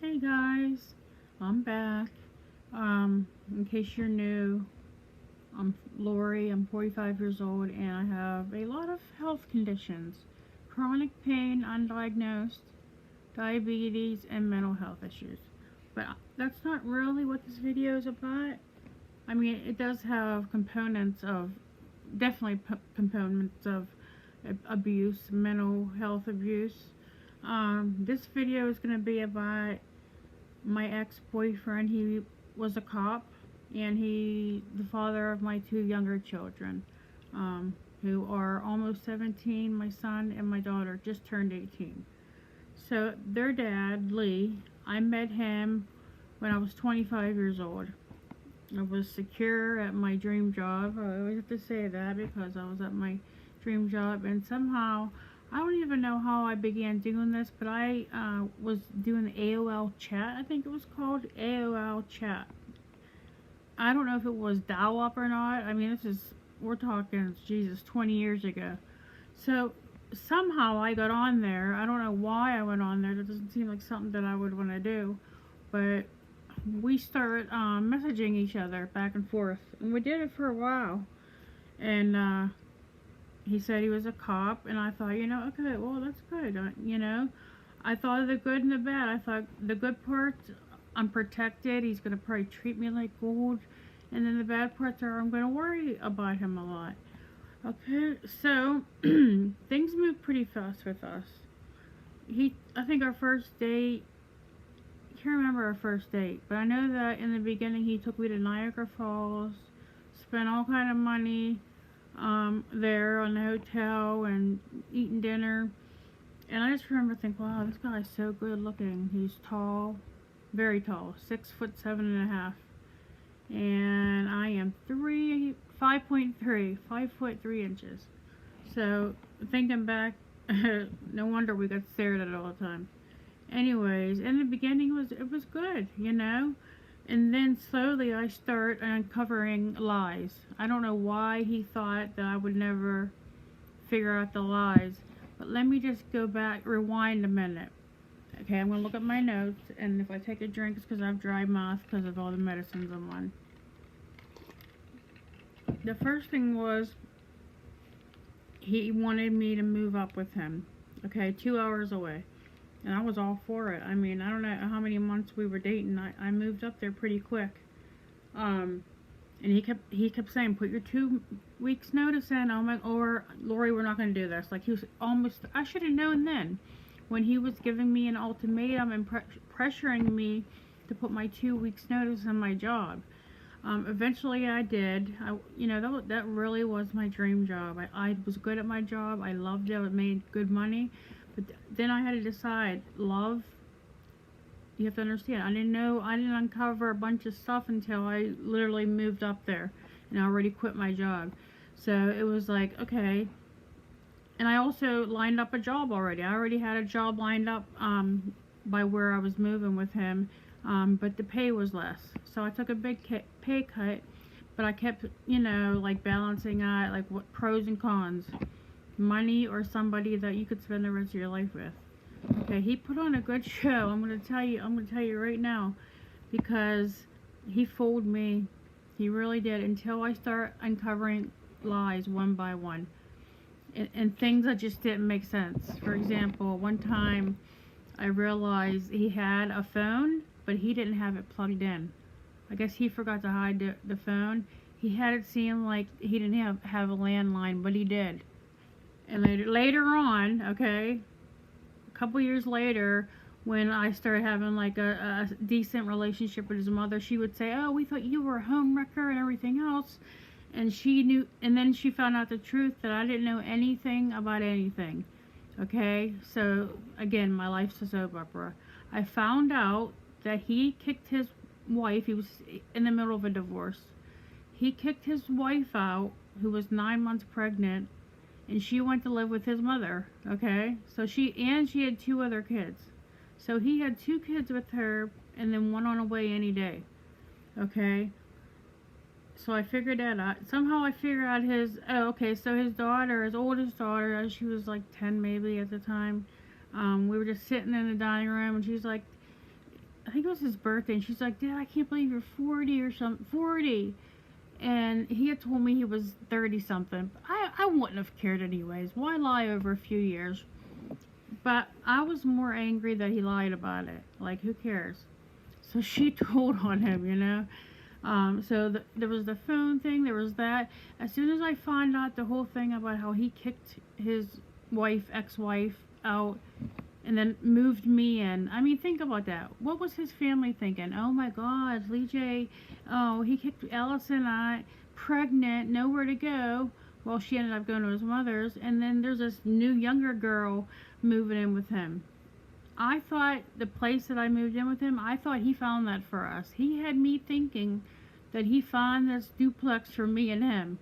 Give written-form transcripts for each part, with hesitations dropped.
Hey guys, I'm back. In case you're new, I'm Lori. I'm 45 years old and I have a lot of health conditions: chronic pain, undiagnosed, diabetes, and mental health issues. But that's not really what this video is about. I mean, it does have definitely components of abuse, mental health abuse. This video is going to be about my ex-boyfriend. He was a cop, and he the father of my two younger children, who are almost 17. My son and my daughter just turned 18. So their dad, Lee, I met him when I was 25 years old. I was secure at my dream job. I always have to say that because I was at my dream job, and somehow I don't even know how I began doing this, but I was doing the AOL chat. I think it was called AOL chat. I don't know if it was dial-up or not. I mean, we're talking, Jesus, 20 years ago. So somehow I got on there. I don't know why I went on there. That doesn't seem like something that I would want to do. But we started messaging each other back and forth. And we did it for a while. And he said he was a cop, and I thought, okay, well, that's good. I thought of the good and the bad. I thought the good parts, I'm protected. He's going to probably treat me like gold. And then the bad parts are I'm going to worry about him a lot. Okay, so things move pretty fast with us. I think our first date, I can't remember our first date, but I know that in the beginning he took me to Niagara Falls, spent all kind of money there on the hotel and eating dinner. And I just remember thinking, wow, this guy's so good looking. He's tall, very tall, 6'7.5", and I am 5'3", 5'3". So thinking back, no wonder we got stared at all the time. Anyways, in the beginning it was good, and then slowly I start uncovering lies. I don't know why he thought that I would never figure out the lies, but let me just go back, rewind a minute. Okay, I'm gonna look at my notes, and if I take a drink, it's because I have dry mouth because of all the medicines I'm on. The first thing was he wanted me to move up with him. Okay, 2 hours away. And I was all for it. I mean, I don't know how many months we were dating. I moved up there pretty quick. And he kept saying, put your 2 weeks notice in. I'm like, or Lori, we're not going to do this. Like, he was almost, I should have known then, when he was giving me an ultimatum and pressuring me to put my 2 weeks notice in my job. Eventually I did. That really was my dream job. I was good at my job. I loved it. It made good money. But then I had to decide, love, you have to understand, I didn't uncover a bunch of stuff until I literally moved up there and I already quit my job. So it was like, okay. And I also lined up a job already. I already had a job lined up by where I was moving with him, but the pay was less. So I took a big pay cut, but I kept, like balancing out, like what pros and cons. Money or somebody that you could spend the rest of your life with. Okay, he put on a good show. I'm gonna tell you right now, because he fooled me. He really did, until I start uncovering lies one by one, and things that just didn't make sense. For example, one time I realized he had a phone, but he didn't have it plugged in. I guess he forgot to hide the phone. He had it seem like he didn't have a landline, but he did. And later on, okay, a couple years later, when I started having like a decent relationship with his mother, she would say, oh, we thought you were a homewrecker and everything else. And she knew, and then she found out the truth that I didn't know anything about anything. Okay, so again, my life's a soap opera. I found out that he kicked his wife. He was in the middle of a divorce. He kicked his wife out, who was 9 months pregnant, and she went to live with his mother. Okay, so she had 2 other kids. So he had 2 kids with her, and then one on the way any day. Okay, so I figured that out. Somehow I figured out so his daughter, his oldest daughter, she was like 10 maybe at the time. We were just sitting in the dining room, and she's like, I think it was his birthday, and she's like, Dad, I can't believe you're 40 or something. 40. And he had told me he was 30 something. I wouldn't have cared anyways. Why lie over a few years? But I was more angry that he lied about it. Like, who cares? So she told on him, you know. There was the phone thing. There was that. As soon as I found out the whole thing about how he kicked his ex-wife, out, and then moved me in. I mean, think about that. What was his family thinking? Oh my God, Lee J. Oh, he kicked Allison out, pregnant, nowhere to go. Well, she ended up going to his mother's, and then there's this new younger girl moving in with him. I thought the place that I moved in with him, I thought he found that for us. He had me thinking that he found this duplex for me and him.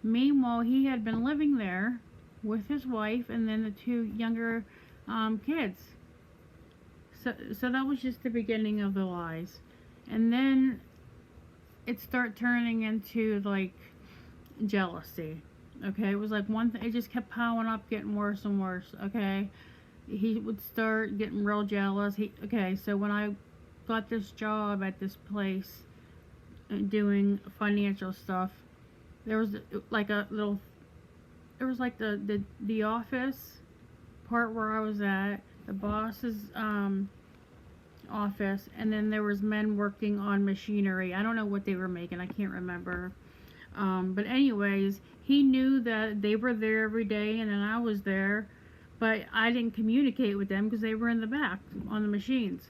Meanwhile, he had been living there with his wife and then the two younger kids. So that was just the beginning of the lies. And then it started turning into like jealousy. Okay, it was like one thing, it just kept piling up, getting worse and worse. Okay, he would start getting real jealous. So when I got this job at this place doing financial stuff, there was like a little, there was like the office part where I was at, the boss's office, and then there was men working on machinery. I don't know what they were making, I can't remember. But anyways, he knew that they were there every day and then I was there, but I didn't communicate with them because they were in the back on the machines.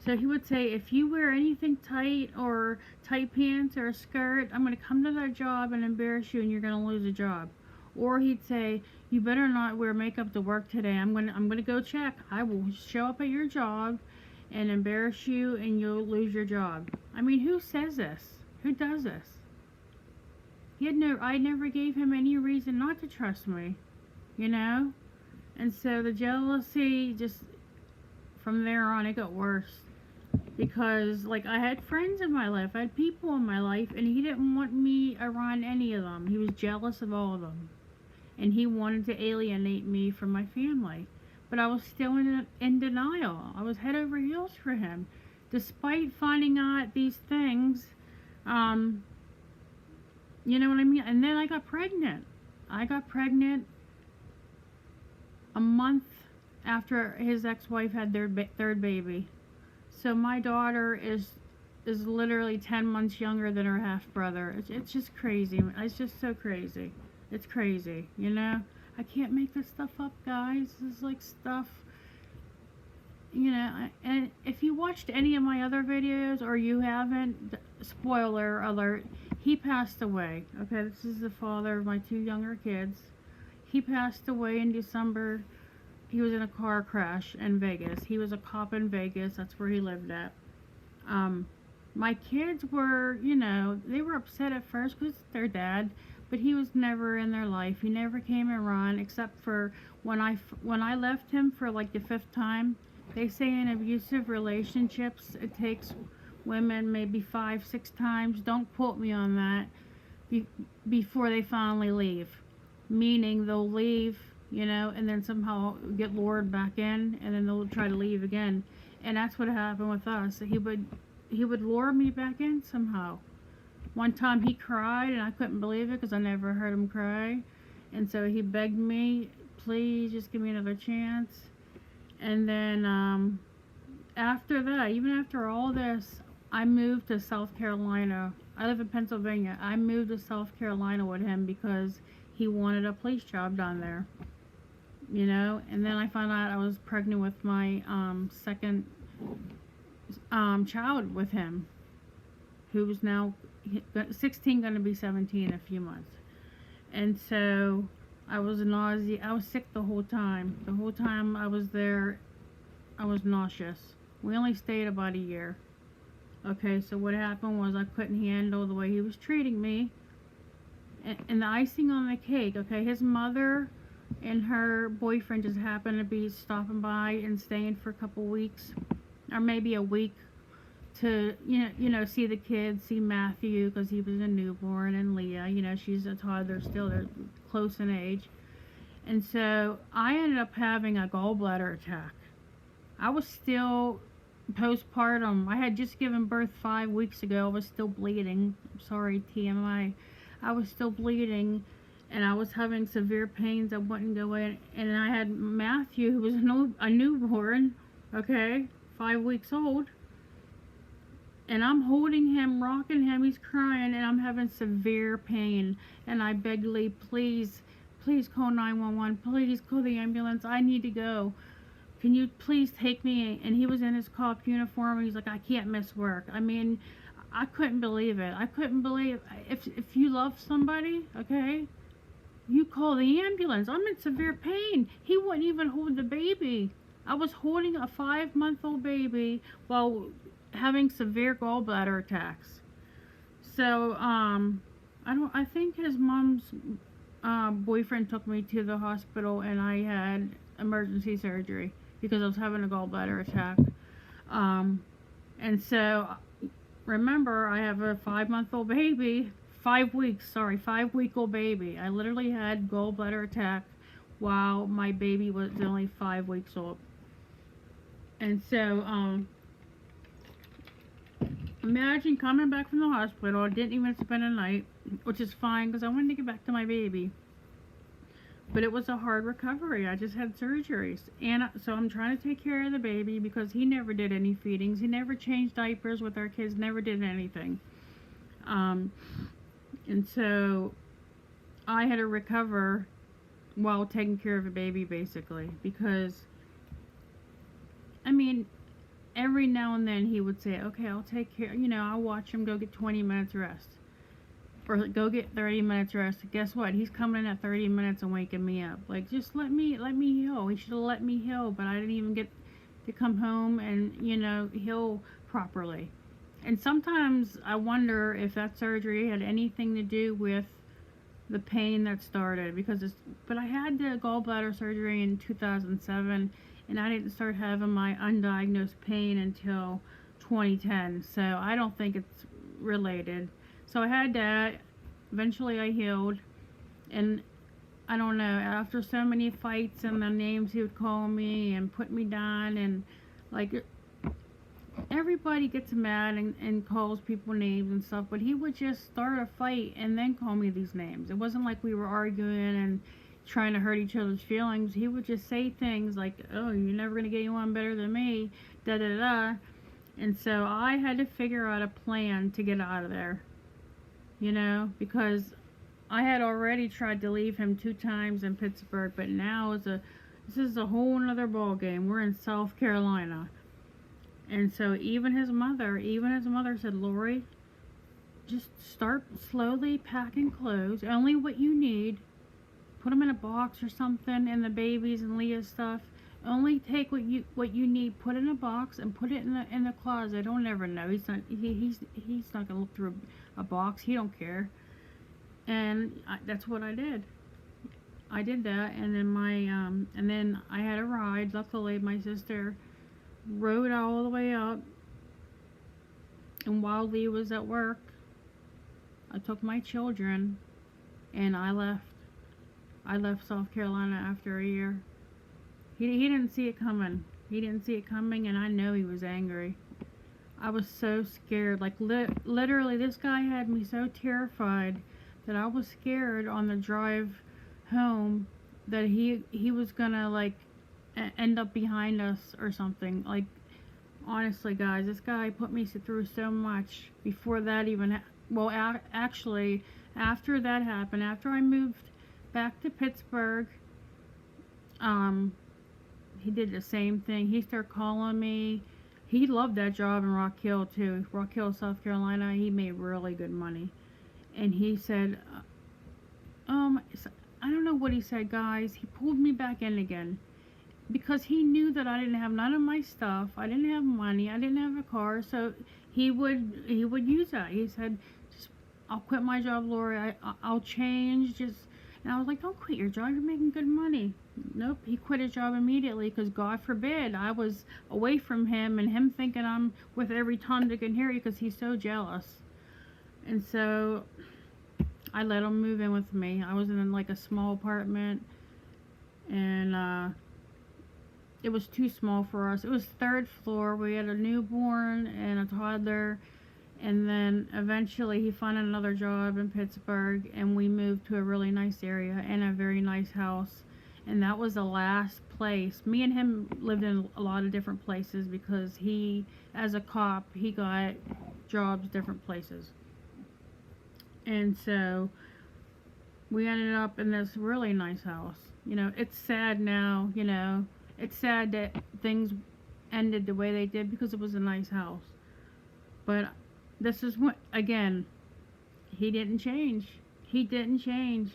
So he would say, if you wear anything tight or tight pants or a skirt, I'm going to come to that job and embarrass you and you're going to lose a job. Or he'd say, you better not wear makeup to work today. I'm going to go check. I will show up at your job and embarrass you and you'll lose your job. I mean, who says this? Who does this? I never gave him any reason not to trust me, you know? And so the jealousy, just from there on, it got worse. Because, like, I had friends in my life, I had people in my life, and he didn't want me around any of them. He was jealous of all of them. And he wanted to alienate me from my family. But I was still in denial. I was head over heels for him. Despite finding out these things, you know what I mean? And then I got pregnant. I got pregnant a month after his ex-wife had their third baby. So my daughter is literally 10 months younger than her half-brother. It's just crazy. It's just so crazy. It's crazy, you know? I can't make this stuff up, guys. This is like stuff, you know. And if you watched any of my other videos or you haven't, spoiler alert, he passed away. Okay, this is the father of my two younger kids. He passed away in December. He was in a car crash in Vegas. He was a cop in Vegas. That's where he lived at. My kids were, you know, they were upset at first because it's their dad, but he was never in their life. He never came around except for when I left him for like the 5th time. They say in abusive relationships it takes women maybe 5-6 times. Don't quote me on that. Before they finally leave. Meaning they'll leave, you know, and then somehow get lured back in, and then they'll try to leave again. And that's what happened with us. He would lure me back in somehow. One time he cried, and I couldn't believe it because I never heard him cry. And so he begged me, please just give me another chance. And then after that, even after all this, I moved to South Carolina. I live in Pennsylvania. I moved to South Carolina with him because he wanted a police job down there, you know. And then I found out I was pregnant with my second child with him, who was now 16, going to be 17 in a few months. And so I was sick the whole time. The whole time I was there, I was nauseous. We only stayed about a year. Okay, so what happened was I couldn't handle the way he was treating me. And the icing on the cake, okay, his mother and her boyfriend just happened to be stopping by and staying for a couple weeks, or maybe a week, to you know see the kids, see Matthew because he was a newborn, and Leah, you know, she's a toddler still, they're close in age. And so I ended up having a gallbladder attack. I was still postpartum. I had just given birth 5 weeks ago. I was still bleeding. Sorry, TMI. I was still bleeding, and I was having severe pains that wouldn't go in. And I had Matthew, who was a newborn, okay, 5 weeks old. And I'm holding him, rocking him, he's crying, and I'm having severe pain. And I begged Lee, please, please call 911, please call the ambulance, I need to go. Can you please take me? And he was in his cop uniform, and he's like, I can't miss work. I mean, I couldn't believe it. I couldn't believe, if you love somebody, okay, you call the ambulance. I'm in severe pain. He wouldn't even hold the baby. I was holding a 5-month-old baby while having severe gallbladder attacks. So, I think his mom's boyfriend took me to the hospital, and I had emergency surgery because I was having a gallbladder attack. And so, remember, I have a 5-month-old baby, 5-week-old baby. I literally had gallbladder attack while my baby was only 5 weeks old. And so, imagine coming back from the hospital. I didn't even spend a night, which is fine because I wanted to get back to my baby. But it was a hard recovery. I just had surgeries. And so I'm trying to take care of the baby because he never did any feedings. He never changed diapers with our kids, never did anything. And so I had to recover while taking care of a baby, basically. Because, I mean, every now and then he would say, okay, I'll take care, I'll watch him go get 20 minutes rest. Or go get 30 minutes rest. Guess what? He's coming in at 30 minutes and waking me up. Like, just let me heal. He should have let me heal, but I didn't even get to come home and, heal properly. And sometimes I wonder if that surgery had anything to do with the pain that started. But I had the gallbladder surgery in 2007, and I didn't start having my undiagnosed pain until 2010. So I don't think it's related. So I had that. Eventually I healed. And I don't know, after so many fights and the names he would call me and put me down, and like, everybody gets mad and calls people names and stuff, but he would just start a fight and then call me these names. It wasn't like we were arguing and trying to hurt each other's feelings. He would just say things like, oh, you're never going to get anyone better than me, da da da. And so I had to figure out a plan to get out of there. Because I had already tried to leave him 2 times in Pittsburgh, but now this is a whole nother ball game. We're in South Carolina. And so even his mother said, Lori, just start slowly packing clothes, only what you need. Put them in a box or something, and the babies and Leah's stuff. Only take what you need, put it in a box, and put it in the closet. He'll never know. He's not gonna look through a box. He don't care. And that's what I did. I did that, and then I had a ride. Luckily, my sister rode all the way up, and while Lee was at work, I took my children, and I left. I left South Carolina after a year. He didn't see it coming. He didn't see it coming, and I know he was angry. I was so scared. Like, literally, this guy had me so terrified that I was scared on the drive home that he was gonna, like, end up behind us or something. Like, honestly, guys, this guy put me through so much before that even actually, after that happened, after I moved back to Pittsburgh, he did the same thing. He started calling me. He loved that job in Rock Hill too. Rock Hill, South Carolina. He made really good money. And he said, I don't know what he said, guys. He pulled me back in again. Because he knew that I didn't have none of my stuff. I didn't have money. I didn't have a car. So he would use that. He said, I'll quit my job, Lori. I'll change. And I was like, don't quit your job. You're making good money. Nope. He quit his job immediately because, God forbid, I was away from him and him thinking I'm with every Tom, Dick, and Harry because he's so jealous. And so I let him move in with me. I was in like a small apartment, and it was too small for us. It was third floor. We had a newborn and a toddler, and then eventually he found another job in Pittsburgh, and we moved to a really nice area and a very nice house. And that was the last place. Me and him lived in a lot of different places because he, as a cop, he got jobs different places. And so we ended up in this really nice house. You know, it's sad now, you know. It's sad that things ended the way they did because it was a nice house. But this is what, again, he didn't change. He didn't change.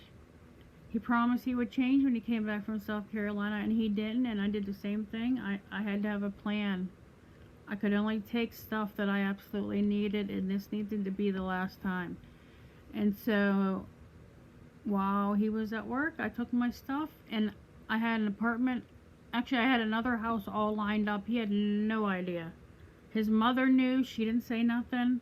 He promised he would change when he came back from South Carolina, and he didn't, and I did the same thing. I had to have a plan. I could only take stuff that I absolutely needed, and this needed to be the last time. And so while he was at work, I took my stuff, and I had an apartment. Actually, I had another house all lined up. He had no idea. His mother knew. She didn't say nothing.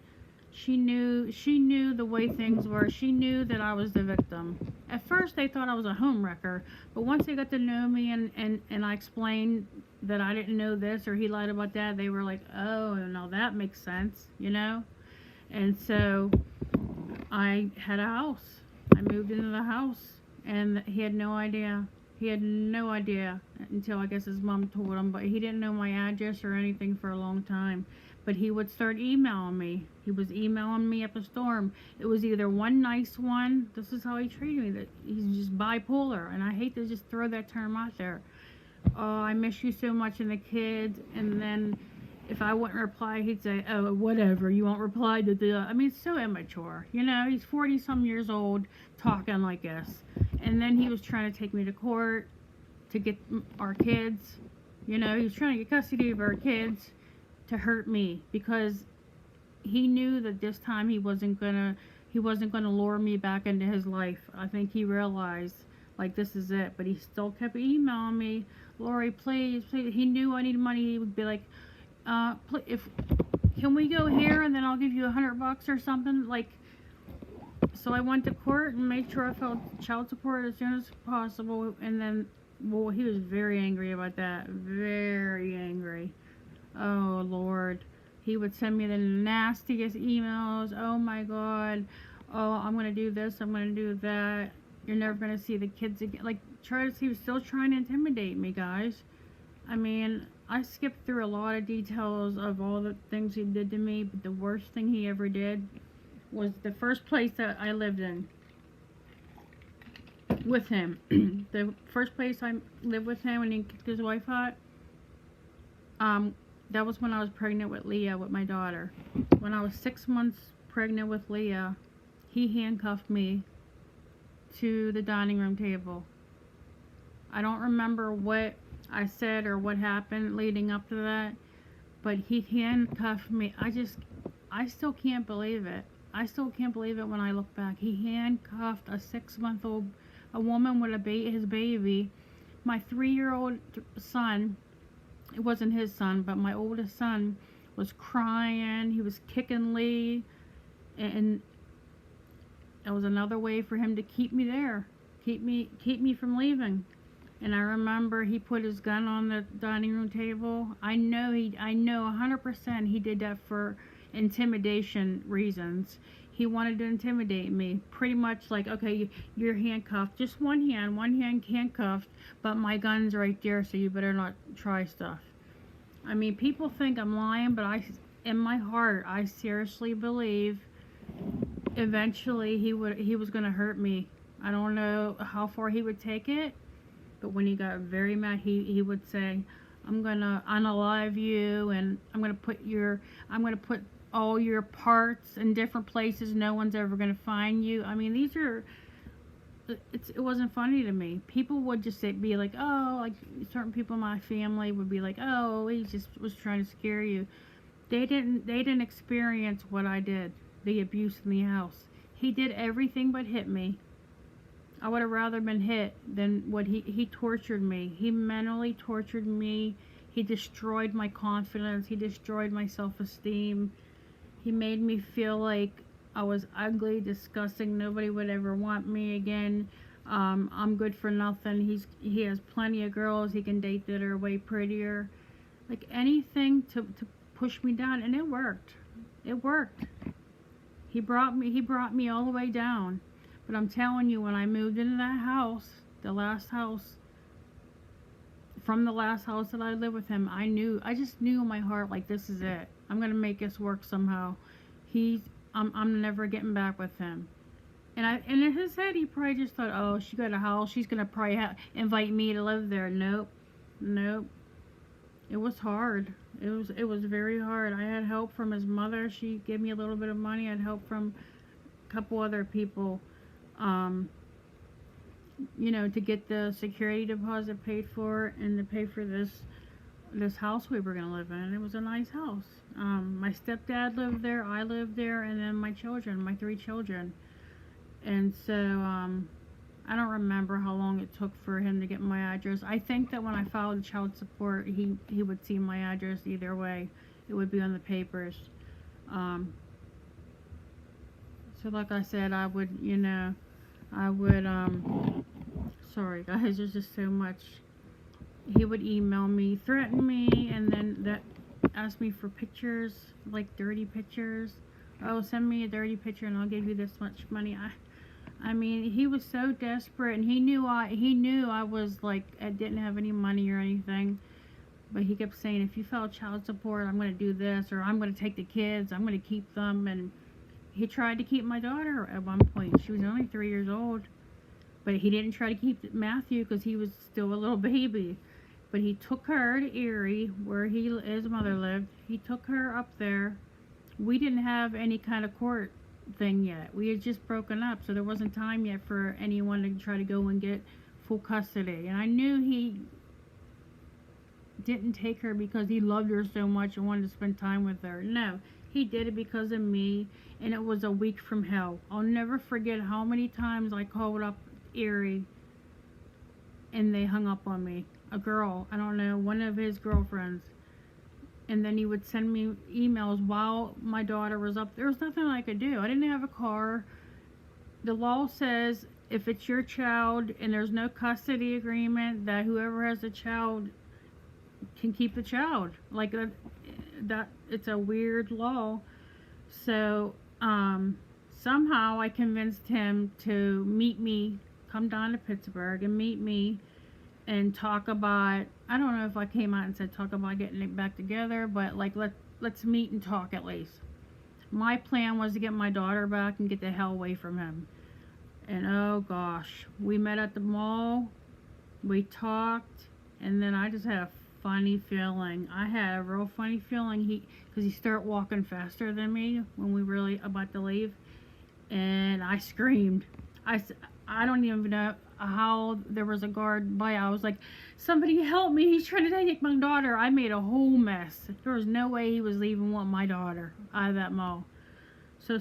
She knew the way things were. She knew that I was the victim. At first, they thought I was a homewrecker, but once they got to know me and I explained that I didn't know this or he lied about that, they were like, oh, now that makes sense, you know? And so I had a house. I moved into the house, and he had no idea. He had no idea until I guess his mom told him, but he didn't know my address or anything for a long time. But he would start emailing me. He was emailing me up a storm. It was either one nice one. This is how he treated me. That he's just bipolar, and I hate to just throw that term out there. Oh, I miss you so much and the kids. And then if I wouldn't reply, he'd say, oh, whatever, you won't reply to the... I mean, it's so immature. You know, he's 40-some years old talking like this. And then he was trying to take me to court to get our kids. You know, he was trying to get custody of our kids to hurt me because he knew that this time he wasn't gonna lure me back into his life. I think he realized, like, this is it. But he still kept emailing me, Lori, please, please. He knew I needed money. He would be like, if can we go here and then I'll give you $100 or something, like. So I went to court and made sure I filed child support as soon as possible, and then, well, he was very angry about that, very angry. Oh Lord, he would send me the nastiest emails. Oh my God, oh, I'm gonna do this, I'm gonna do that, you're never gonna see the kids again. Like, he was still trying to intimidate me, guys. I mean, I skipped through a lot of details of all the things he did to me, but the worst thing he ever did was the first place that I lived in with him. The first place I lived with him when he kicked his wife out, that was when I was pregnant with Leah, with my daughter. When I was 6 months pregnant with Leah, he handcuffed me to the dining room table. I don't remember what I said or what happened leading up to that, but he handcuffed me. I still can't believe it. I still can't believe it when I look back. He handcuffed a 6-month-old, a woman with his baby. My 3-year-old son, it wasn't his son, but my oldest son was crying. He was kicking Lee, and it was another way for him to keep me there, keep me from leaving. And I remember he put his gun on the dining room table. I know 100% he did that for intimidation reasons. He wanted to intimidate me, pretty much like, okay, you're handcuffed, just one hand handcuffed, but my gun's right there, so you better not try stuff. I mean, people think I'm lying, but in my heart, I seriously believe eventually he was gonna hurt me. I don't know how far he would take it, but when he got very mad, he would say, I'm gonna unalive you, and I'm gonna put all your parts in different places. No one's ever gonna find you. I mean, it wasn't funny to me. People would just be like, oh, like certain people in my family would be like, oh, he just was trying to scare you. They didn't experience what I did, the abuse in the house. He did everything but hit me. I would have rather been hit than what he tortured me. He mentally tortured me. He destroyed my confidence. He destroyed my self-esteem. He made me feel like I was ugly, disgusting. Nobody would ever want me again. I'm good for nothing. He has plenty of girls he can date that are way prettier. Like anything to push me down, and it worked. It worked. He brought me all the way down. But I'm telling you, when I moved into that house, the last house, from the last house that I lived with him, I just knew in my heart, like, this is it. I'm gonna make this work somehow. I'm never getting back with him. And in his head, he probably just thought, oh, she got a house, she's gonna probably invite me to live there. Nope, nope. It was hard. It was very hard. I had help from his mother. She gave me a little bit of money. I had help from a couple other people, to get the security deposit paid for and to pay for this house we were gonna live in. It was a nice house. My stepdad lived there. I lived there, and then my children, my 3 children. And so I don't remember how long it took for him to get my address. I think that when I filed child support, he would see my address either way. It would be on the papers. So like I said, I would, sorry guys, there's just so much. He would email me, threaten me, and then ask me for pictures, like dirty pictures. Oh, send me a dirty picture and I'll give you this much money. I mean, he was so desperate, and he knew I was like, I didn't have any money or anything, but he kept saying, if you file child support, I'm going to do this, or I'm going to take the kids, I'm going to keep them. And he tried to keep my daughter at one point. She was only 3 years old, but he didn't try to keep Matthew because he was still a little baby. But he took her to Erie, where his mother lived. He took her up there. We didn't have any kind of court thing yet. We had just broken up, so there wasn't time yet for anyone to try to go and get full custody. And I knew he didn't take her because he loved her so much and wanted to spend time with her. No, he did it because of me, and it was a week from hell. I'll never forget how many times I called up Erie and they hung up on me. A girl, I don't know, one of his girlfriends. And then he would send me emails while my daughter was up. There was nothing I could do. I didn't have a car. The law says if it's your child and there's no custody agreement, that whoever has the child can keep the child. Like that it's a weird law. So somehow I convinced him to meet me, come down to Pittsburgh and meet me and talk about, I don't know if I came out and said talk about getting it back together, but like let's meet and talk at least. My plan was to get my daughter back and get the hell away from him. And oh gosh, we met at the mall, we talked, and then I just had a funny feeling. I had a real funny feeling because he started walking faster than me when we were about to leave, and I screamed. I don't even know how there was a guard by. I was like, somebody help me, he's trying to take my daughter. I made a whole mess. There was no way he was leaving my daughter out of that mall. So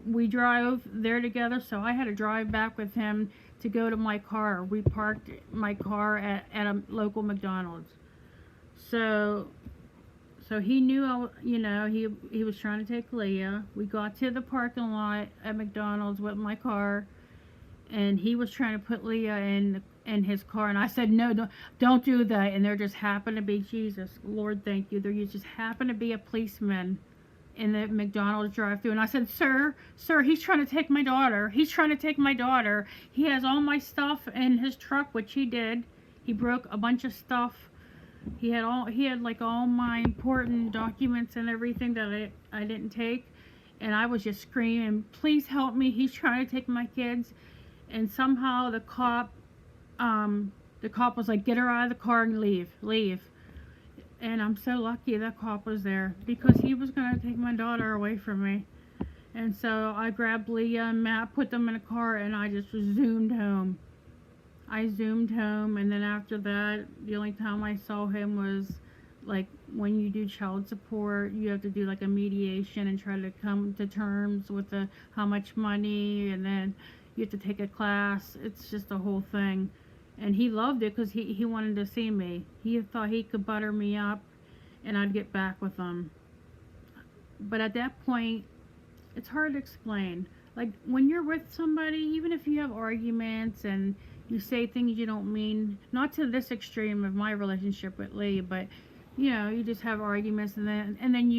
we drove there together, so I had to drive back with him to go to my car. We parked my car at a local McDonald's. So he knew, he was trying to take Leah. We got to the parking lot at McDonald's with my car, and he was trying to put Leah in his car, and I said, no, don't do that. And there just happened to be, Jesus, Lord, thank you, there just happened to be a policeman in the McDonald's drive-thru, and I said, sir, he's trying to take my daughter. He's trying to take my daughter. He has all my stuff in his truck, which he did. He broke a bunch of stuff. He had all my important documents and everything that I didn't take, and I was just screaming, please help me, he's trying to take my kids. And somehow the cop was like, get her out of the car and leave. And I'm so lucky that cop was there, because he was going to take my daughter away from me. And so I grabbed Leah and Matt, put them in a car, and I just zoomed home. And then after that, the only time I saw him was like when you do child support, you have to do like a mediation and try to come to terms with how much money, and then you have to take a class. It's just a whole thing. And he loved it because he wanted to see me. He thought he could butter me up and I'd get back with him. But at that point, it's hard to explain. Like when you're with somebody, even if you have arguments and you say things you don't mean, not to this extreme of my relationship with Lee, but you just have arguments and then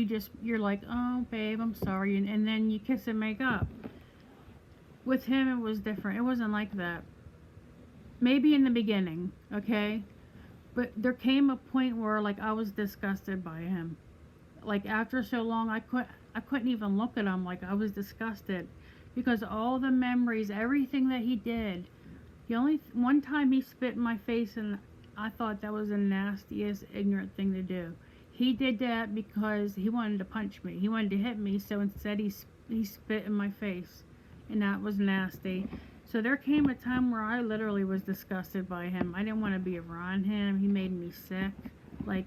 you're like, oh babe, I'm sorry, and then you kiss and make up. With him, it was different. It wasn't like that. Maybe in the beginning, okay, but there came a point where like I was disgusted by him. Like after so long, I couldn't even look at him. Like I was disgusted because all the memories, everything that he did. The only one time he spit in my face, and I thought that was the nastiest, ignorant thing to do. He did that because he wanted to punch me. He wanted to hit me, so instead he spit in my face, and that was nasty. So there came a time where I literally was disgusted by him. I didn't want to be around him. He made me sick. Like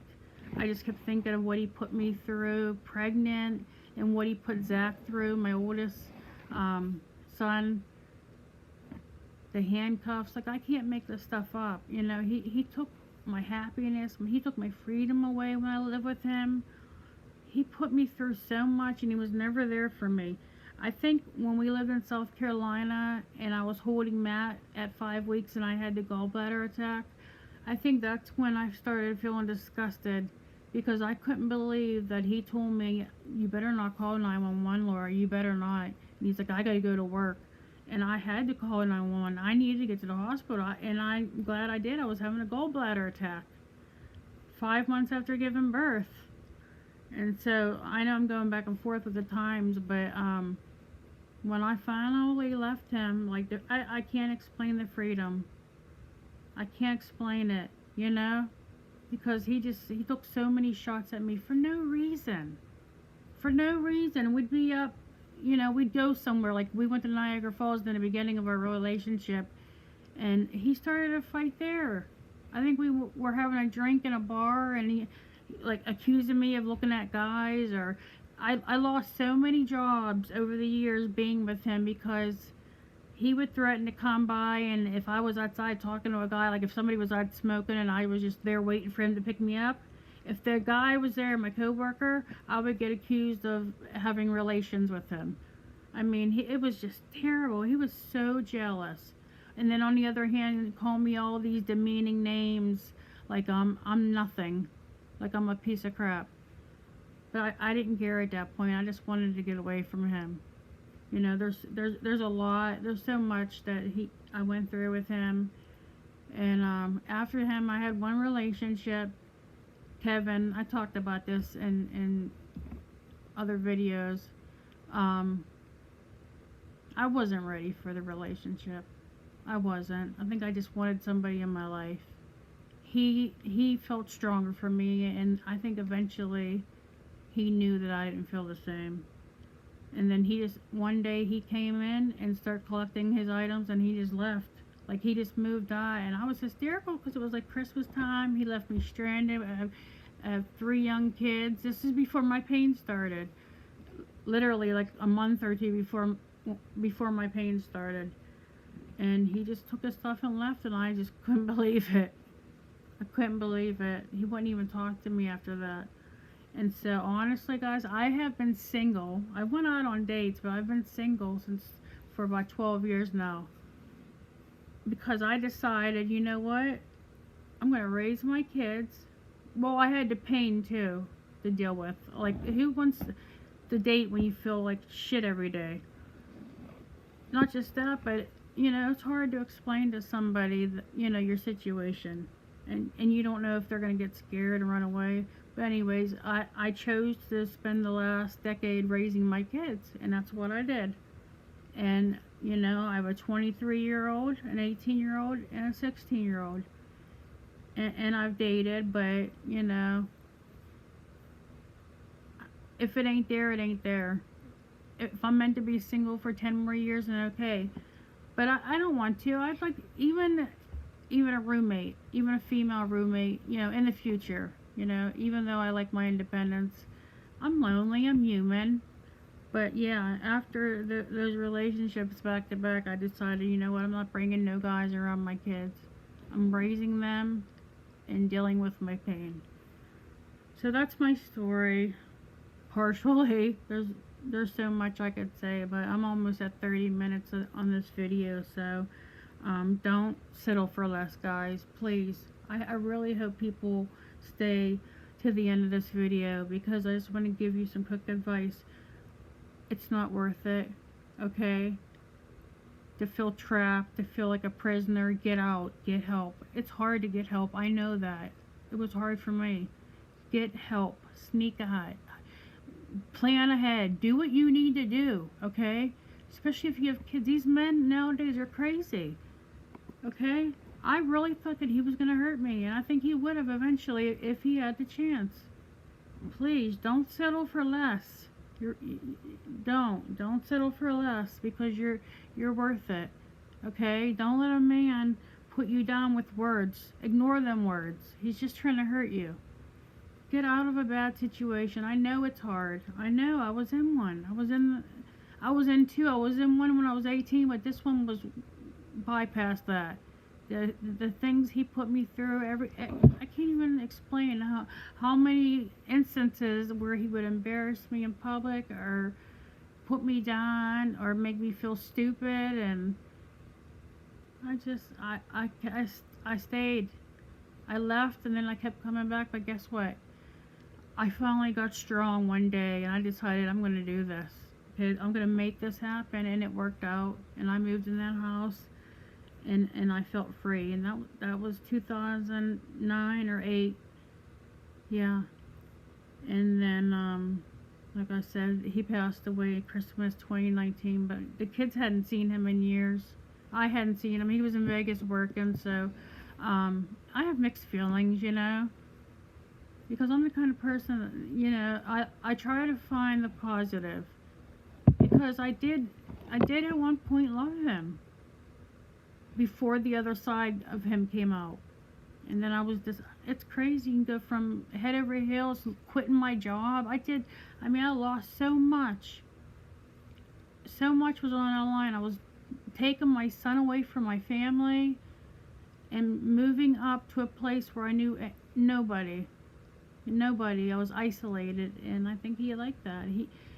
I just kept thinking of what he put me through, pregnant, and what he put Zach through, my oldest son. The handcuffs, like I can't make this stuff up. He took my happiness, he took my freedom away when I lived with him. He put me through so much, and he was never there for me. I think when we lived in South Carolina and I was holding Matt at 5 weeks and I had the gallbladder attack, I think that's when I started feeling disgusted, because I couldn't believe that he told me, you better not call 911, Laura, you better not. And he's like, I gotta go to work. And I had to call 911. I needed to get to the hospital, and I'm glad I did. I was having a gallbladder attack 5 months after giving birth. And so I know I'm going back and forth with the times, but when I finally left him, like I can't explain the freedom. I can't explain it, because he took so many shots at me for no reason. For no reason. We'd be up. We'd go somewhere, like we went to Niagara Falls in the beginning of our relationship, and he started a fight there. I think we were having a drink in a bar, and he, like, accusing me of looking at guys, or I lost so many jobs over the years being with him because he would threaten to come by, and if I was outside talking to a guy, like if somebody was out smoking and I was just there waiting for him to pick me up, if the guy was there, my coworker, I would get accused of having relations with him. I mean, it was just terrible. He was so jealous. And then on the other hand, he called me all these demeaning names, like I'm nothing, like I'm a piece of crap. But I didn't care at that point. I just wanted to get away from him. There's a lot. There's so much that I went through with him. And after him, I had one relationship. Kevin, I talked about this in other videos. I wasn't ready for the relationship. I wasn't. I think I just wanted somebody in my life. He felt stronger for me, and I think eventually he knew that I didn't feel the same. And then one day he came in and started collecting his items, and he just left. Like he just moved on, and I was hysterical because it was like Christmas time. He left me stranded. I have 3 young kids. This is before my pain started. Literally like a month or two before my pain started. And he just took his stuff and left, and I just couldn't believe it. I couldn't believe it. He wouldn't even talk to me after that. And so honestly, guys, I have been single. I went out on dates, but I've been single for about 12 years now. Because I decided, you know what? I'm going to raise my kids. Well, I had the pain too to deal with. Like, who wants to date when you feel like shit every day? Not just that, but it's hard to explain to somebody that, your situation, and you don't know if they're going to get scared and run away. But anyways, I chose to spend the last decade raising my kids, and that's what I did. And I have a 23-year-old, an 18-year-old, and a 16-year-old. And I've dated, but if it ain't there, it ain't there. If I'm meant to be single for 10 more years, then okay. But I don't want to. I'd like even a roommate, even a female roommate, in the future. Even though I like my independence, I'm lonely, I'm human. But yeah, after those relationships back to back, I decided, you know what, I'm not bringing no guys around my kids. I'm raising them and dealing with my pain. So that's my story. Partially, there's there's so much I could say, but I'm almost at 30 minutes on this video, so don't settle for less, guys. Please. I really hope people stay to the end of this video, because I just want to give you some quick advice. It's not worth it, okay? To feel trapped, to feel like a prisoner, get out, get help. It's hard to get help, I know that. It was hard for me. Get help, sneak ahead, plan ahead, do what you need to do, okay? Especially if you have kids. These men nowadays are crazy, okay? I really thought that he was going to hurt me, and I think he would have eventually if he had the chance. Please, don't settle for less. Don't settle for less, because you're worth it, okay? Don't let a man put you down with words. Ignore them words. He's just trying to hurt you. Get out of a bad situation. I know it's hard. I know. I was in one. I was in two. I was in one when I was 18, but this one was bypassed that. The things he put me through, I can't even explain how many instances where he would embarrass me in public, or put me down, or make me feel stupid, and I stayed. I left, and then I kept coming back, but guess what? I finally got strong one day, and I decided I'm going to do this. Okay, I'm going to make this happen, and it worked out, and I moved in that house. And I felt free, and that was 2009 or 8, yeah. And then, like I said, he passed away Christmas 2019, but the kids hadn't seen him in years. I hadn't seen him. He was in Vegas working, so I have mixed feelings, you know, because I'm the kind of person, you know, I try to find the positive, because I did at one point love him, before the other side of him came out. And then I was just, it's crazy. You can go from head over heels, quitting my job. I lost so much. So much was on the line. I was taking my son away from my family and moving up to a place where I knew nobody. I was isolated, and I think he liked that.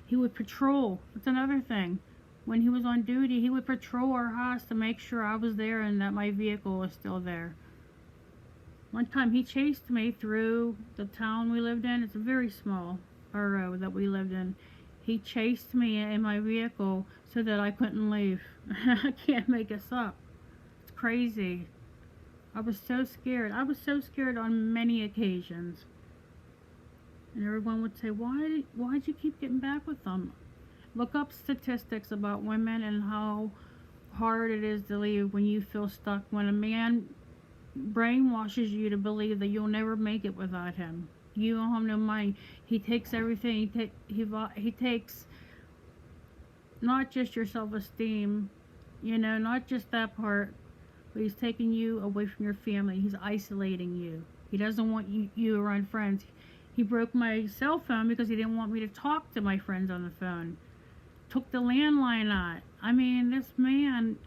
He would patrol. That's another thing. When he was on duty, he would patrol our house to make sure I was there and that my vehicle was still there. One time he chased me through the town we lived in. It's a very small borough that we lived in. He chased me in my vehicle so that I couldn't leave. I can't make this up. It's crazy. I was so scared. I was so scared on many occasions. And everyone would say, why'd you keep getting back with them? Look up statistics about women and how hard it is to leave when you feel stuck. When a man brainwashes you to believe that you'll never make it without him, you don't have no money. He takes everything. He takes not just your self-esteem, you know, not just that part, but he's taking you away from your family. He's isolating you. He doesn't want you around friends. He broke my cell phone because he didn't want me to talk to my friends on the phone. Took the landline out. I mean, this man,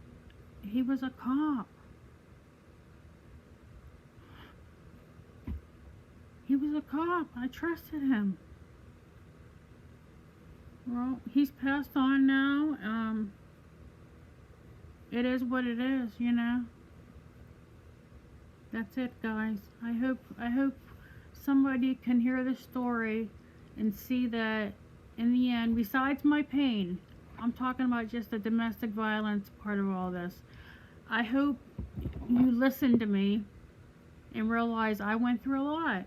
he was a cop. He was a cop. I trusted him. Well, he's passed on now. It is what it is, you know. That's it, guys. I hope somebody can hear this story and see that in the end, besides my pain, I'm talking about just the domestic violence part of all this. I hope you listen to me and realize I went through a lot,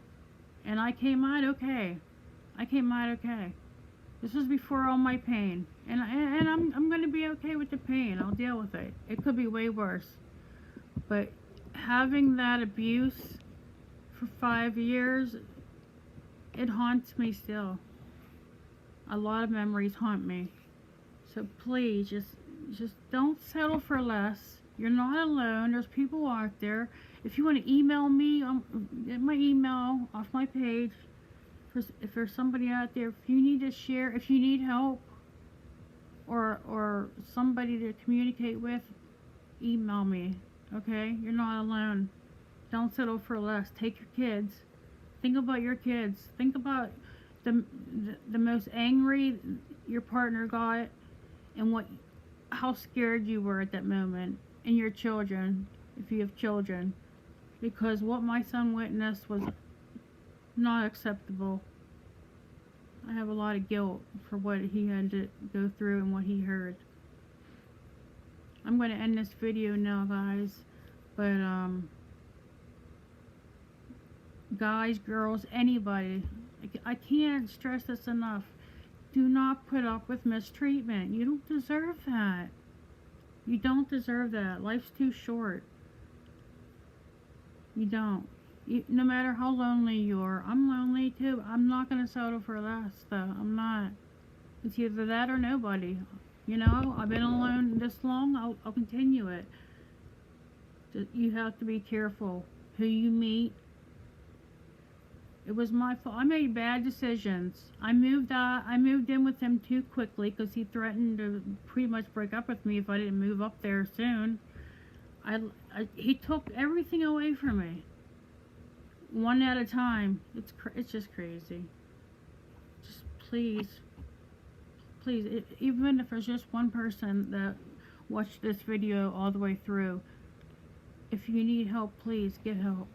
and I came out okay. This was before all my pain, and I'm going to be okay with the pain. I'll deal with it. It could be way worse, but having that abuse for 5 years, it haunts me still. A lot of memories haunt me. So please, just don't settle for less. You're not alone. There's people out there. If you want to email me, get my email off my page. If there's somebody out there, if you need to share, if you need help, or somebody to communicate with, email me. Okay? You're not alone. Don't settle for less. Take your kids. Think about your kids. Think about the most angry your partner got, and how scared you were at that moment, and your children, if you have children, because what my son witnessed was not acceptable. I have a lot of guilt for what he had to go through and what he heard. I'm going to end this video now, guys, but guys, girls, anybody, I can't stress this enough. Do not put up with mistreatment. You don't deserve that. You don't deserve that. Life's too short. You don't. No matter how lonely you are. I'm lonely too. I'm not going to settle for less, though. I'm not. It's either that or nobody. You know, I've been alone this long. I'll continue it. You have to be careful who you meet. It was my fault. I made bad decisions. I moved in with him too quickly because he threatened to pretty much break up with me if I didn't move up there soon. He took everything away from me, one at a time. It's just crazy. Just please, even if there's just one person that watched this video all the way through, if you need help, please get help.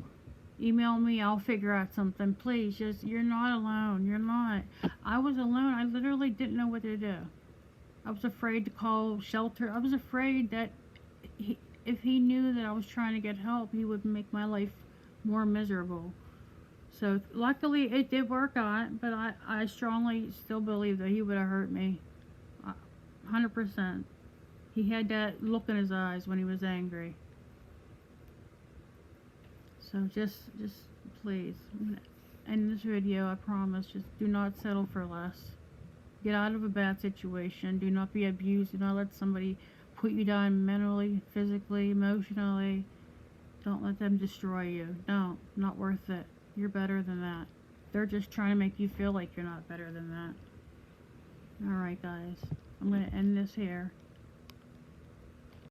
Email me, I'll figure out something. Please, you're not alone. You're not. I was alone. I literally didn't know what to do. I was afraid to call shelter. I was afraid that if he knew that I was trying to get help, he would make my life more miserable. So luckily it did work out, but I strongly still believe that he would have hurt me. 100%. He had that look in his eyes when he was angry. So just please, I'm gonna end this video. I promise. Just do not settle for less. Get out of a bad situation. Do not be abused. Do not let somebody put you down mentally, physically, emotionally. Don't let them destroy you. Don't. Not worth it. You're better than that. They're just trying to make you feel like you're not better than that. Alright, guys. I'm going to end this here.